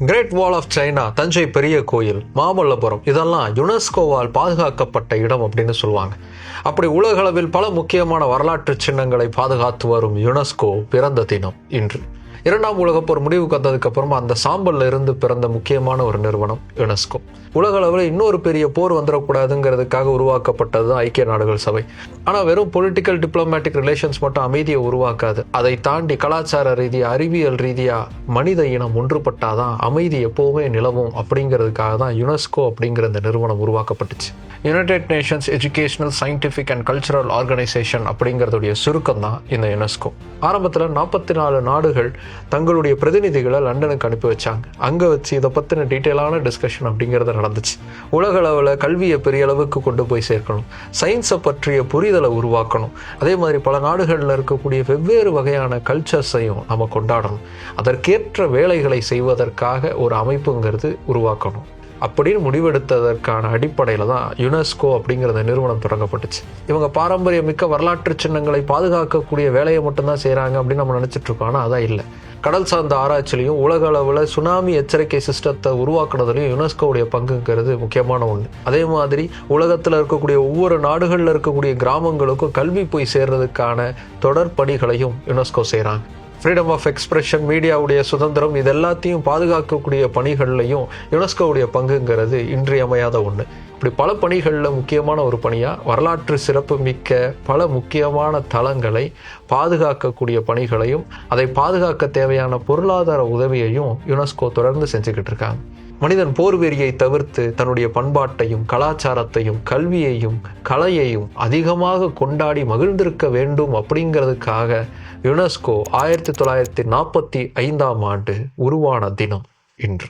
Great wall of China, Thanjai பெரிய கோயில், மாமல்லபுரம் இதெல்லாம் யுனெஸ்கோவால் பாதுகாக்கப்பட்ட இடம் அப்படின்னு சொல்லுவாங்க. அப்படி உலகளவில் பல முக்கியமான வரலாற்று சின்னங்களை பாதுகாத்து வரும் யுனெஸ்கோ பிறந்த தினம் இன்று. இரண்டாம் உலகப்போர் முடிவுக்கு வந்ததுக்கு அப்புறமா அந்த சாம்பல்ல இருந்து பிறந்த முக்கியமான ஒரு நிறுவனம் யுனெஸ்கோ. உலகளவில் இன்னொரு பெரிய போர் வந்துடக்கூடாதுங்கிறதுக்காக உருவாக்கப்பட்டது ஐக்கிய நாடுகள் சபை. ஆனால் வெறும் பொலிட்டிக்கல் டிப்ளமேட்டிக் ரிலேஷன்ஸ் மட்டும் அமைதியை உருவாக்காது. அதை தாண்டி கலாச்சார ரீதியாக, அறிவியல் ரீதியாக மனித இனம் ஒன்றுபட்டாதான் அமைதி எப்போவுமே நிலவும் அப்படிங்கிறதுக்காக தான் யுனெஸ்கோ அப்படிங்கிற இந்த நிறுவனம் உருவாக்கப்பட்டுச்சு. United Nations educational, scientific and cultural organisation அப்படிங்கிறதுடைய சுருக்கம் தான் இந்த யுனெஸ்கோ. ஆரம்பத்தில் 44 நாடுகள் தங்களுடைய பிரதிநிதிகளை லண்டனுக்கு அனுப்பி வச்சாங்க. அங்கே வச்சு இதை பற்றின டீட்டெயிலான டிஸ்கஷன் அப்படிங்கிறது நடந்துச்சு. உலக அளவில் கல்வியை பெரிய அளவுக்கு கொண்டு போய் சேர்க்கணும், சயின்ஸை பற்றிய புரிதலை உருவாக்கணும், அதே மாதிரி பல நாடுகளில் இருக்கக்கூடிய வெவ்வேறு வகையான கல்ச்சர்ஸையும் நம்ம கொண்டாடணும், அதற்கேற்ற வேலைகளை செய்வதற்காக ஒரு அமைப்புங்கிறது உருவாக்கணும் அப்படின்னு முடிவெடுத்ததற்கான அடிப்படையில் தான் யுனெஸ்கோ அப்படிங்கிற நிறுவனம் தொடங்கப்பட்டுச்சு. இவங்க பாரம்பரியமிக்க வரலாற்று சின்னங்களை பாதுகாக்கக்கூடிய வேலையை மட்டும்தான் செய்கிறாங்க அப்படின்னு நம்ம நினச்சிட்டு இருக்கோம். ஆனால் அதான் இல்லை. கடல் சார்ந்த ஆராய்ச்சிலையும் உலக அளவில் சுனாமி எச்சரிக்கை சிஸ்டத்தை உருவாக்குனதுலையும் யுனெஸ்கோவுடைய பங்குங்கிறது முக்கியமான ஒன்று. அதே மாதிரி உலகத்தில் இருக்கக்கூடிய ஒவ்வொரு நாடுகளில் இருக்கக்கூடிய கிராமங்களுக்கும் கல்வி போய் சேர்றதுக்கான தொடர் பணிகளையும் யுனெஸ்கோ செய்கிறாங்க. ஃப்ரீடம் ஆஃப் எக்ஸ்பிரஷன், மீடியாவுடைய சுதந்திரம், இது எல்லாத்தையும் பாதுகாக்கக்கூடிய பணிகள்லையும் யுனெஸ்கோவுடைய பங்குங்கிறது இன்றியமையாத ஒன்று. இப்படி பல பணிகளில் முக்கியமான ஒரு பணியாக வரலாற்று சிறப்பு மிக்க பல முக்கியமான தளங்களை பாதுகாக்கக்கூடிய பணிகளையும், அதை பாதுகாக்க தேவையான பொருளாதார உதவியையும் யுனெஸ்கோ தொடர்ந்து செஞ்சுக்கிட்டு இருக்காங்க. மனிதன் போர் வெறியை தவிர்த்து தன்னுடைய பண்பாட்டையும் கலாச்சாரத்தையும் கல்வியையும் கலையையும் அதிகமாக கொண்டாடி மகிழ்ந்திருக்க வேண்டும் அப்படிங்கிறதுக்காக யுனெஸ்கோ 1945 உருவான தினம் இன்று.